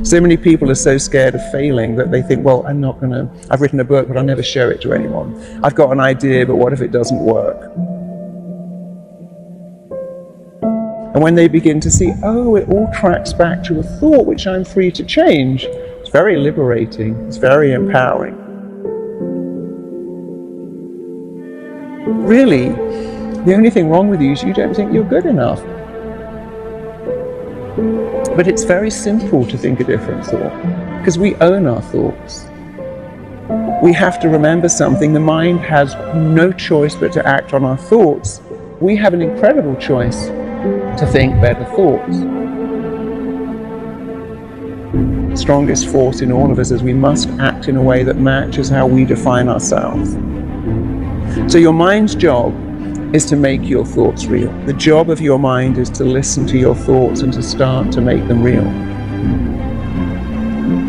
So many people are so scared of failing that they think, well, I've written a book, but I'll never show it to anyone. I've got an idea, but what if it doesn't work? And when they begin to see, oh, it all tracks back to a thought which I'm free to change, it's very liberating, it's very empowering. Really, the only thing wrong with you is you don't think you're good enough. But it's very simple to think a different thought, because we own our thoughts. We have to remember something. The mind has no choice but to act on our thoughts. We have an incredible choice to think better thoughts. The strongest force in all of us is we must act in a way that matches how we define ourselves. So your mind's job is to make your thoughts real. The job of your mind is to listen to your thoughts and to start to make them real.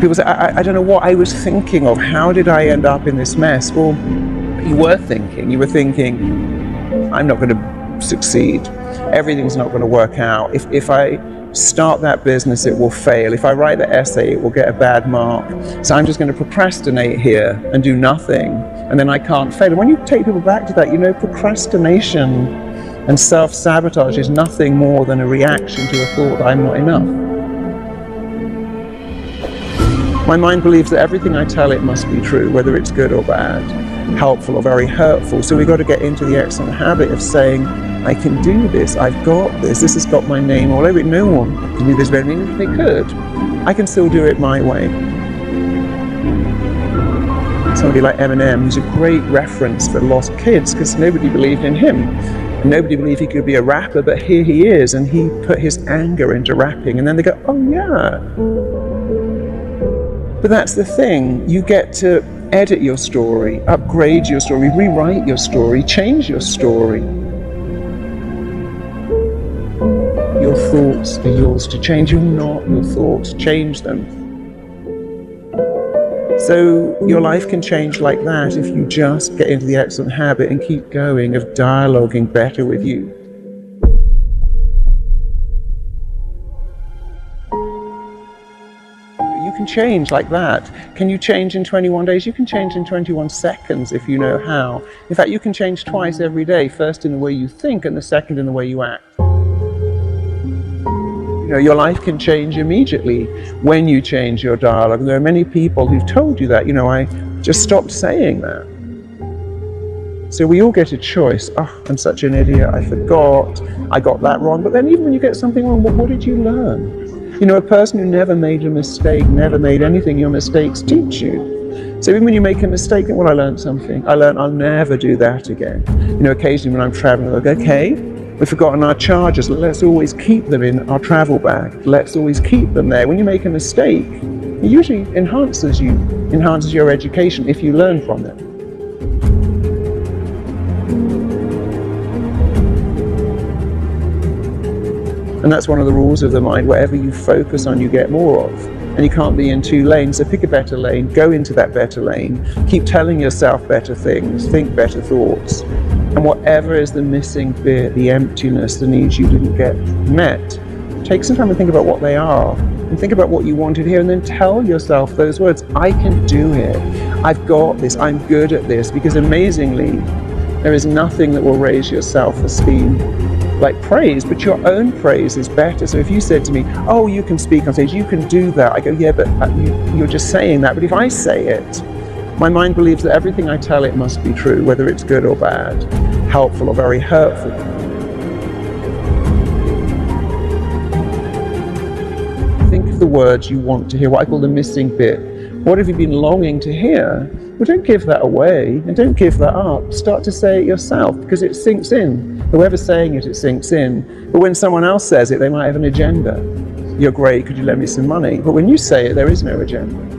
People say, I don't know what I was thinking of. How did I end up in this mess? Well, you were thinking, I'm not going to succeed. Everything's not going to work out. If I start that business, it will fail. If I write the essay, it will get a bad mark. So I'm just going to procrastinate here and do nothing, and then I can't fail. And when you take people back to that, procrastination and self-sabotage is nothing more than a reaction to a thought that I'm not enough. My mind believes that everything I tell it must be true, whether it's good or bad, helpful or very hurtful. So we've got to get into the excellent habit of saying, I can do this, I've got this has got my name all over it. No one can do this better than me. If they could, I can still do it my way. Somebody like Eminem, who's a great reference for lost kids, because nobody believed in him. And nobody believed he could be a rapper, but here he is, and he put his anger into rapping, and then they go, oh yeah. But that's the thing, you get to edit your story, upgrade your story, rewrite your story, change your story. Your thoughts are yours to change. You're not your thoughts. Change them. So your life can change like that if you just get into the excellent habit and keep going of dialoguing better with you. You can change like that. Can you change in 21 days? You can change in 21 seconds if you know how. In fact, you can change twice every day. First in the way you think and the second in the way you act. Your life can change immediately when you change your dialogue. And there are many people who've told you that, I just stopped saying that. So we all get a choice. Oh, I'm such an idiot, I forgot, I got that wrong. But then even when you get something wrong, what did you learn? A person who never made a mistake, never made anything, your mistakes teach you. So even when you make a mistake, I learned something. I learned I'll never do that again. Occasionally when I'm traveling, I go, okay, we've forgotten our chargers. Let's always keep them in our travel bag. Let's always keep them there. When you make a mistake, it usually enhances your education if you learn from it. And that's one of the rules of the mind. Whatever you focus on, you get more of. And you can't be in two lanes. So pick a better lane, go into that better lane, keep telling yourself better things, think better thoughts. And whatever is the missing bit, the emptiness, the needs you didn't get met, take some time to think about what they are and think about what you wanted here, and then tell yourself those words. I can do it. I've got this. I'm good at this. Because amazingly, there is nothing that will raise your self-esteem like praise, but your own praise is better. So if you said to me, oh, you can speak on stage, you can do that. I go, yeah, but you're just saying that. But if I say it, my mind believes that everything I tell it must be true, whether it's good or bad, helpful or very hurtful. Think of the words you want to hear, what I call the missing bit. What have you been longing to hear? Well, don't give that away and don't give that up. Start to say it yourself, because it sinks in. Whoever's saying it, it sinks in. But when someone else says it, they might have an agenda. You're great, could you lend me some money? But when you say it, there is no agenda.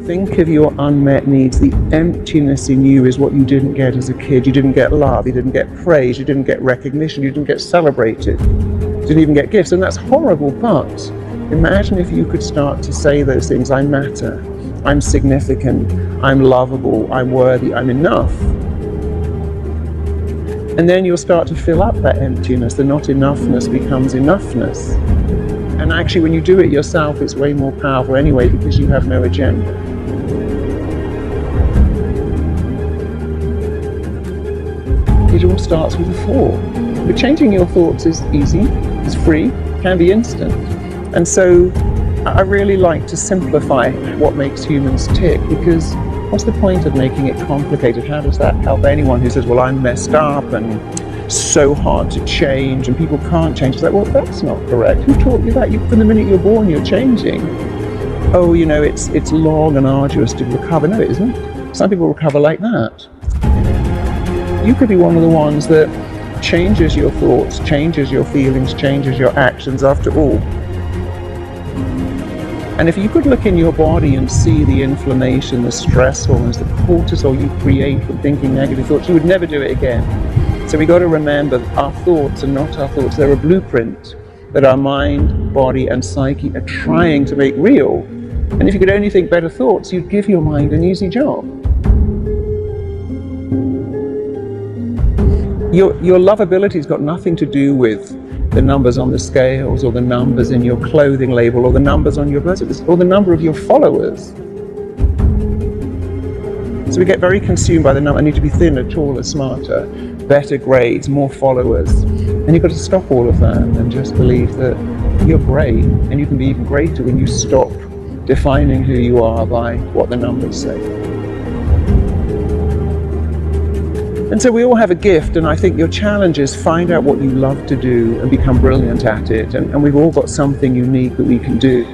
Think of your unmet needs. The emptiness in you is what you didn't get as a kid. You didn't get love, you didn't get praise, you didn't get recognition, you didn't get celebrated, you didn't even get gifts. And that's horrible, but imagine if you could start to say those things. I matter, I'm significant, I'm lovable, I'm worthy, I'm enough. And then you'll start to fill up that emptiness. The not enoughness becomes enoughness. And actually, when you do it yourself, it's way more powerful anyway, because you have no agenda. It all starts with a thought. But changing your thoughts is easy, it's free, can be instant. And so I really like to simplify what makes humans tick, because what's the point of making it complicated? How does that help anyone who says, well, I'm messed up and so hard to change and people can't change? It's like, well, that's not correct. Who taught you that? From the minute you're born, you're changing. Oh, it's long and arduous to recover. No, it isn't. Some people recover like that. You could be one of the ones that changes your thoughts, changes your feelings, changes your actions after all. And if you could look in your body and see the inflammation, the stress hormones, the cortisol you create from thinking negative thoughts, you would never do it again. So we got to remember that our thoughts are not our thoughts. They're a blueprint that our mind, body, and psyche are trying to make real. And if you could only think better thoughts, you'd give your mind an easy job. Your lovability's got nothing to do with the numbers on the scales, or the numbers in your clothing label, or the numbers on your birth certificate, or the number of your followers. So we get very consumed by the number. I need to be thinner, taller, smarter, better grades, more followers. And you've got to stop all of that and just believe that you're great, and you can be even greater when you stop defining who you are by what the numbers say. And so we all have a gift, and I think your challenge is find out what you love to do and become brilliant at it. And we've all got something unique that we can do.